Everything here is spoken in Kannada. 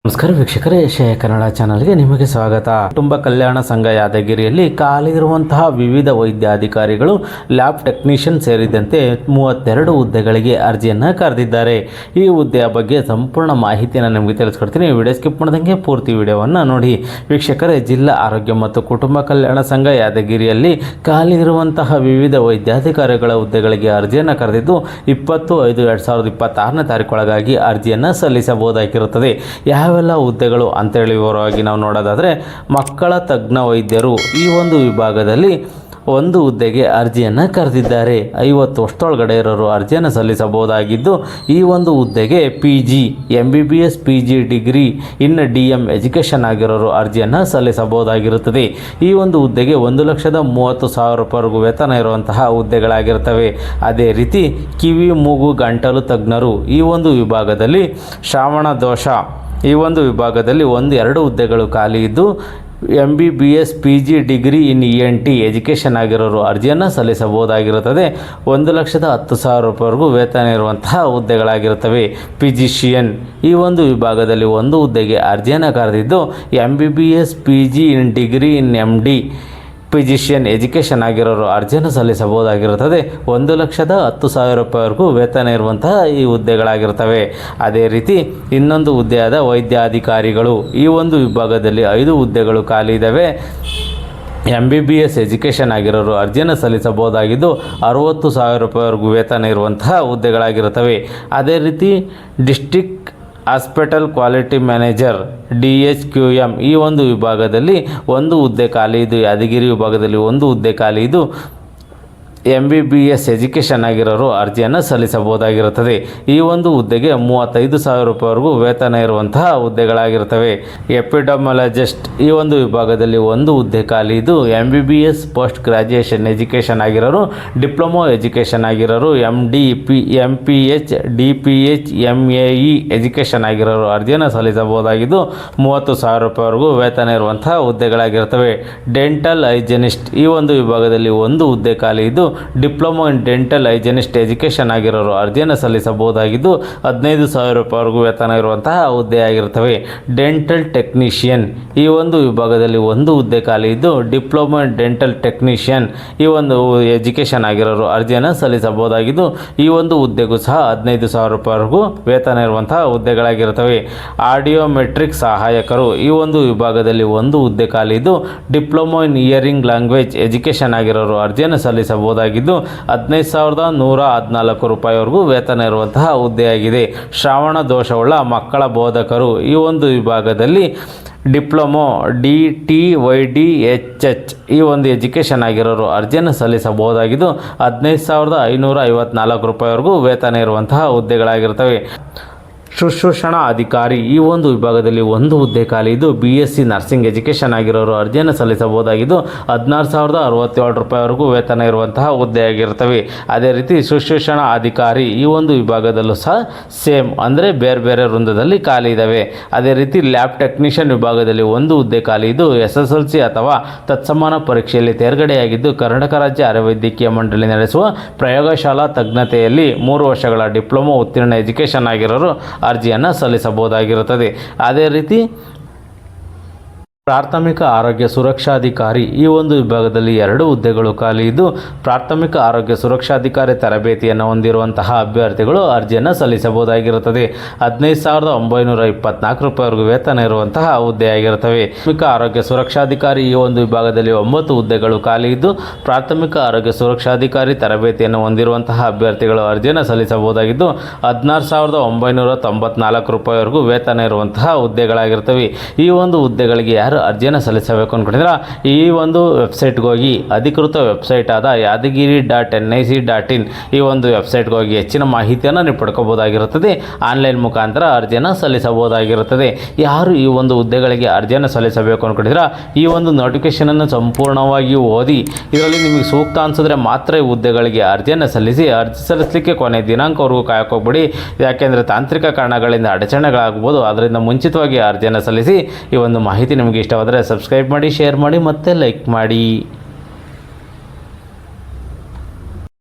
ನಮಸ್ಕಾರ ವೀಕ್ಷಕರೇ, ಏಷ್ಯಾ ಕನ್ನಡ ಚಾನಲ್ಗೆ ನಿಮಗೆ ಸ್ವಾಗತ. ಕುಟುಂಬ ಕಲ್ಯಾಣ ಸಂಘ ಯಾದಗಿರಿಯಲ್ಲಿ ಖಾಲಿ ಇರುವಂತಹ ವಿವಿಧ ವೈದ್ಯಾಧಿಕಾರಿಗಳು, ಲ್ಯಾಬ್ ಟೆಕ್ನಿಷಿಯನ್ ಸೇರಿದಂತೆ 32 ಹುದ್ದೆಗಳಿಗೆ ಅರ್ಜಿಯನ್ನು ಕರೆದಿದ್ದಾರೆ. ಈ ಹುದ್ದೆಯ ಬಗ್ಗೆ ಸಂಪೂರ್ಣ ಮಾಹಿತಿಯನ್ನು ನಿಮಗೆ ತಿಳಿಸ್ಕೊಡ್ತೀನಿ. ವಿಡಿಯೋ ಸ್ಕಿಪ್ ಮಾಡ್ದಂಗೆ ಪೂರ್ತಿ ವಿಡಿಯೋವನ್ನು ನೋಡಿ. ವೀಕ್ಷಕರೇ, ಜಿಲ್ಲಾ ಆರೋಗ್ಯ ಮತ್ತು ಕುಟುಂಬ ಕಲ್ಯಾಣ ಸಂಘ ಯಾದಗಿರಿಯಲ್ಲಿ ಖಾಲಿ ಇರುವಂತಹ ವಿವಿಧ ವೈದ್ಯಾಧಿಕಾರಿಗಳ ಹುದ್ದೆಗಳಿಗೆ ಅರ್ಜಿಯನ್ನು ಕರೆದಿದ್ದು 20/5/2026 ತಾರೀಕೊಳಗಾಗಿ ಅರ್ಜಿಯನ್ನು ಸಲ್ಲಿಸಬಹುದಾಗಿರುತ್ತದೆ. ಯಾವೆಲ್ಲ ಹುದ್ದೆಗಳು ಅಂತೇಳಿ ವಿವರವಾಗಿ ನಾವು ನೋಡೋದಾದರೆ, ಮಕ್ಕಳ ತಜ್ಞ ವೈದ್ಯರು ಈ ಒಂದು ವಿಭಾಗದಲ್ಲಿ ಒಂದು ಹುದ್ದೆಗೆ ಅರ್ಜಿಯನ್ನು ಕರೆದಿದ್ದಾರೆ. 50 ವರ್ಷದೊಳಗಡೆ ಇರೋರು ಅರ್ಜಿಯನ್ನು ಸಲ್ಲಿಸಬಹುದಾಗಿದ್ದು, ಈ ಒಂದು ಹುದ್ದೆಗೆ PG MBBS PG degree in DM education ಆಗಿರೋರು ಅರ್ಜಿಯನ್ನು ಸಲ್ಲಿಸಬಹುದಾಗಿರುತ್ತದೆ. ಈ ಒಂದು ಹುದ್ದೆಗೆ 1,30,30,000 ರೂಪಾಯಿವರೆಗೂ ವೇತನ ಇರುವಂತಹ ಹುದ್ದೆಗಳಾಗಿರ್ತವೆ. ಅದೇ ರೀತಿ ಕಿವಿ ಮೂಗು ಗಂಟಲು ತಜ್ಞರು ಈ ಒಂದು ವಿಭಾಗದಲ್ಲಿ, ಶ್ರವಣ ದೋಷ ಈ ಒಂದು ವಿಭಾಗದಲ್ಲಿ 1-2 ಹುದ್ದೆಗಳು ಖಾಲಿ ಇದ್ದು, MBBS PG degree in ENT education ಆಗಿರೋರು ಅರ್ಜಿಯನ್ನು ಸಲ್ಲಿಸಬಹುದಾಗಿರುತ್ತದೆ. 1,10,000 ರೂಪಾಯಿವರೆಗೂ ವೇತನ ಇರುವಂತಹ ಹುದ್ದೆಗಳಾಗಿರುತ್ತವೆ. ಫಿಸಿಷಿಯನ್ ಈ ಒಂದು ವಿಭಾಗದಲ್ಲಿ ಒಂದು ಹುದ್ದೆಗೆ ಅರ್ಜಿಯನ್ನು ಕರೆದಿದ್ದು, MBBS PG in degree in MD physician education ಆಗಿರೋರು ಅರ್ಜಿಯನ್ನು ಸಲ್ಲಿಸಬಹುದಾಗಿರುತ್ತದೆ. 1,10,000 ರೂಪಾಯಿವರೆಗೂ ವೇತನ ಇರುವಂತಹ ಈ ಹುದ್ದೆಗಳಾಗಿರ್ತವೆ. ಅದೇ ರೀತಿ ಇನ್ನೊಂದು ಹುದ್ದೆಯಾದ ವೈದ್ಯಾಧಿಕಾರಿಗಳು ಈ ಒಂದು ವಿಭಾಗದಲ್ಲಿ 5 ಹುದ್ದೆಗಳು ಖಾಲಿ ಇದ್ದಾವೆ. MBBS ಎಜುಕೇಷನ್ ಆಗಿರೋರು ಅರ್ಜಿಯನ್ನು ಸಲ್ಲಿಸಬಹುದಾಗಿದ್ದು, 60,000 ರೂಪಾಯಿವರೆಗೂ ವೇತನ ಇರುವಂತಹ ಹುದ್ದೆಗಳಾಗಿರುತ್ತವೆ. ಅದೇ ರೀತಿ district hospital quality manager DHQM ಈ ಒಂದು ವಿಭಾಗದಲ್ಲಿ ಒಂದು ಹುದ್ದೆ ಖಾಲಿ ಇದ್ದು, ಯಾದಗಿರಿ ವಿಭಾಗದಲ್ಲಿ ಒಂದು ಹುದ್ದೆ ಖಾಲಿ ಇದ್ದು, MBBS ಎಜುಕೇಷನ್ ಆಗಿರೋರು ಅರ್ಜಿಯನ್ನು ಸಲ್ಲಿಸಬಹುದಾಗಿರುತ್ತದೆ. ಈ ಒಂದು ಹುದ್ದೆಗೆ 35,000 ರೂಪಾಯಿವರೆಗೂ ವೇತನ ಇರುವಂತಹ ಹುದ್ದೆಗಳಾಗಿರ್ತವೆ. ಎಪಿಡಮಾಲಜಿಸ್ಟ್ ಈ ಒಂದು ವಿಭಾಗದಲ್ಲಿ ಒಂದು ಹುದ್ದೆ ಖಾಲಿ ಇದ್ದು, MBBS ಪೋಸ್ಟ್ ಗ್ರಾಜ್ಯುಯೇಷನ್ ಎಜುಕೇಷನ್ ಆಗಿರೋರು, ಡಿಪ್ಲೊಮೊ ಎಜುಕೇಷನ್ ಆಗಿರೋರು, MD MPH DPH MAE education ಆಗಿರೋರು ಅರ್ಜಿಯನ್ನು ಸಲ್ಲಿಸಬಹುದಾಗಿದ್ದು, 30,000 ರೂಪಾಯಿವರೆಗೂ ವೇತನ ಇರುವಂತಹ ಹುದ್ದೆಗಳಾಗಿರ್ತವೆ. ಡೆಂಟಲ್ ಹೈಜೆನಿಸ್ಟ್ ಈ ಒಂದು ವಿಭಾಗದಲ್ಲಿ ಒಂದು ಹುದ್ದೆ ಖಾಲಿ ಇದ್ದು, ಡಿಪ್ಲೊಮೊ ಇನ್ ಡೆಂಟಲ್ ಹೈಜೆನಿಸ್ಟ್ ಎಜುಕೇಷನ್ ಆಗಿರೋರು ಅರ್ಜಿಯನ್ನು ಸಲ್ಲಿಸಬಹುದಾಗಿದ್ದು, 15,000 ರೂಪಾಯಿವರೆಗೂ ವೇತನ ಇರುವಂತಹ ಹುದ್ದೆಯಾಗಿರ್ತವೆ. ಡೆಂಟಲ್ ಟೆಕ್ನಿಷಿಯನ್ ಈ ಒಂದು ವಿಭಾಗದಲ್ಲಿ ಒಂದು ಹುದ್ದೆ ಖಾಲಿ ಇದ್ದು, ಡಿಪ್ಲೊಮೊ ಇನ್ ಡೆಂಟಲ್ ಟೆಕ್ನಿಷಿಯನ್ ಈ ಒಂದು ಎಜುಕೇಷನ್ ಆಗಿರೋರು ಅರ್ಜಿಯನ್ನು ಸಲ್ಲಿಸಬಹುದಾಗಿದ್ದು, ಈ ಒಂದು ಹುದ್ದೆಗೂ ಸಹ 15,000 ರೂಪಾಯಿವರೆಗೂ ವೇತನ ಇರುವಂತಹ ಹುದ್ದೆಗಳಾಗಿರ್ತವೆ. ಆಡಿಯೋಮೆಟ್ರಿಕ್ ಸಹಾಯಕರು ಈ ಒಂದು ವಿಭಾಗದಲ್ಲಿ ಒಂದು ಹುದ್ದೆ ಖಾಲಿ ಇದ್ದು, diploma in hearing language education ಆಗಿರೋರು ಅರ್ಜಿಯನ್ನು ಸಲ್ಲಿಸಬಹುದಾಗಿದ್ದು, 15,114 ರೂಪಾಯಿವರೆಗೂ ವೇತನ ಇರುವಂತಹ ಹುದ್ದೆಯಾಗಿದೆ. ಶ್ರವಣ ದೋಷವುಳ್ಳ ಮಕ್ಕಳ ಬೋಧಕರು ಈ ಒಂದು ವಿಭಾಗದಲ್ಲಿ ಡಿಪ್ಲೊಮೊ DTYDHH ಈ ಒಂದು ಎಜುಕೇಷನ್ ಆಗಿರೋರು ಅರ್ಜಿಯನ್ನು ಸಲ್ಲಿಸಬಹುದಾಗಿದ್ದು, 15,554 ರೂಪಾಯಿವರೆಗೂ ವೇತನ ಇರುವಂತಹ ಹುದ್ದೆಗಳಾಗಿರ್ತವೆ. ಶುಶ್ರೂಷಣಾ ಅಧಿಕಾರಿ ಈ ಒಂದು ವಿಭಾಗದಲ್ಲಿ ಒಂದು ಹುದ್ದೆ ಖಾಲಿ ಇದ್ದು, BSc ನರ್ಸಿಂಗ್ ಎಜುಕೇಷನ್ ಆಗಿರೋರು ಅರ್ಜಿಯನ್ನು ಸಲ್ಲಿಸಬಹುದಾಗಿದ್ದು, 16,067 ರೂಪಾಯಿವರೆಗೂ ವೇತನ ಇರುವಂತಹ ಹುದ್ದೆಯಾಗಿರ್ತವೆ. ಅದೇ ರೀತಿ ಶುಶ್ರೂಷಣಾ ಅಧಿಕಾರಿ ಈ ಒಂದು ವಿಭಾಗದಲ್ಲೂ ಸಹ ಸೇಮ್ ಅಂದರೆ ಬೇರೆ ಬೇರೆ ವೃಂದದಲ್ಲಿ ಖಾಲಿ ಇದ್ದಾವೆ. ಅದೇ ರೀತಿ ಲ್ಯಾಬ್ ಟೆಕ್ನಿಷಿಯನ್ ವಿಭಾಗದಲ್ಲಿ ಒಂದು ಹುದ್ದೆ ಖಾಲಿ ಇದ್ದು, SSLC ಅಥವಾ ತತ್ಸಮಾನ ಪರೀಕ್ಷೆಯಲ್ಲಿ ತೇರ್ಗಡೆಯಾಗಿದ್ದು, ಕರ್ನಾಟಕ ರಾಜ್ಯ ಆಯುರ್ವೈದ್ಯಕೀಯ ಮಂಡಳಿ ನಡೆಸುವ ಪ್ರಯೋಗಶಾಲಾ ತಜ್ಞತೆಯಲ್ಲಿ 3 ವರ್ಷಗಳ ಡಿಪ್ಲೊಮೊ ಉತ್ತೀರ್ಣ ಎಜುಕೇಷನ್ ಆಗಿರೋರು ಅರ್ಜಿಯನ್ನು ಸಲ್ಲಿಸಬಹುದಾಗಿರುತ್ತದೆ. ಅದೇ ರೀತಿ ಪ್ರಾಥಮಿಕ ಆರೋಗ್ಯ ಸುರಕ್ಷಾಧಿಕಾರಿ ಈ ಒಂದು ವಿಭಾಗದಲ್ಲಿ 2 ಹುದ್ದೆಗಳು ಖಾಲಿ ಇದ್ದು, ಪ್ರಾಥಮಿಕ ಆರೋಗ್ಯ ಸುರಕ್ಷಾಧಿಕಾರಿ ತರಬೇತಿಯನ್ನು ಹೊಂದಿರುವಂತಹ ಅಭ್ಯರ್ಥಿಗಳು ಅರ್ಜಿಯನ್ನು ಸಲ್ಲಿಸಬಹುದಾಗಿರುತ್ತದೆ. 15,924 ರೂಪಾಯಿವರೆಗೂ ವೇತನ ಇರುವಂತಹ ಹುದ್ದೆಯಾಗಿರುತ್ತವೆ. ಪ್ರಾಥಮಿಕ ಆರೋಗ್ಯ ಸುರಕ್ಷಾಧಿಕಾರಿ ಈ ಒಂದು ವಿಭಾಗದಲ್ಲಿ 9 ಹುದ್ದೆಗಳು ಖಾಲಿ ಇದ್ದು, ಪ್ರಾಥಮಿಕ ಆರೋಗ್ಯ ಸುರಕ್ಷಾಧಿಕಾರಿ ತರಬೇತಿಯನ್ನು ಹೊಂದಿರುವಂತಹ ಅಭ್ಯರ್ಥಿಗಳು ಅರ್ಜಿಯನ್ನು ಸಲ್ಲಿಸಬಹುದಾಗಿದ್ದು, 16,994 ರೂಪಾಯಿವರೆಗೂ ವೇತನ ಇರುವಂತಹ ಹುದ್ದೆಗಳಾಗಿರ್ತವೆ. ಈ ಒಂದು ಹುದ್ದೆಗಳಿಗೆ ಯಾರು ಅರ್ಜಿಯನ್ನು ಸಲ್ಲಿಸಬೇಕು ಅಂದ್ಕೊಂಡಿದ್ರೆ ಈ ಒಂದು ವೆಬ್ಸೈಟ್ಗೆ ಹೋಗಿ, ಅಧಿಕೃತ ವೆಬ್ಸೈಟ್ ಆದ yadagiri.nic.in ಈ ಒಂದು ವೆಬ್ಸೈಟ್ಗೆ ಹೋಗಿ ಹೆಚ್ಚಿನ ಮಾಹಿತಿಯನ್ನು ನೀವು ಪಡ್ಕೋಬಹುದಾಗಿರುತ್ತದೆ. ಆನ್ಲೈನ್ ಮುಖಾಂತರ ಅರ್ಜಿಯನ್ನು ಸಲ್ಲಿಸಬಹುದಾಗಿರುತ್ತದೆ. ಯಾರು ಈ ಒಂದು ಹುದ್ದೆಗಳಿಗೆ ಅರ್ಜಿಯನ್ನು ಸಲ್ಲಿಸಬೇಕು ಅಂದ್ಕೊಂಡಿದ್ರೆ ಈ ಒಂದು ನೋಟಿಫಿಕೇಷನನ್ನು ಸಂಪೂರ್ಣವಾಗಿ ಓದಿ, ಇದರಲ್ಲಿ ನಿಮಗೆ ಸೂಕ್ತ ಅನಿಸಿದ್ರೆ ಮಾತ್ರ ಈ ಹುದ್ದೆಗಳಿಗೆ ಅರ್ಜಿಯನ್ನು ಸಲ್ಲಿಸಿ. ಅರ್ಜಿ ಸಲ್ಲಿಸಲಿಕ್ಕೆ ಕೊನೆ ದಿನಾಂಕವರೆಗೂ ಕಾಯಕೋಗ್ಬಿಡಿ, ಯಾಕೆಂದರೆ ತಾಂತ್ರಿಕ ಕಾರಣಗಳಿಂದ ಅಡಚಣೆಗಳಾಗಬಹುದು. ಅದರಿಂದ ಮುಂಚಿತವಾಗಿ ಅರ್ಜಿಯನ್ನು ಸಲ್ಲಿಸಿ. ಈ ಒಂದು ಮಾಹಿತಿ ನಿಮಗೆ ಇಷ್ಟವಾದರೆ ಸಬ್ಸ್ಕ್ರೈಬ್ ಮಾಡಿ, ಶೇರ್ ಮಾಡಿ ಮತ್ತು ಲೈಕ್ ಮಾಡಿ.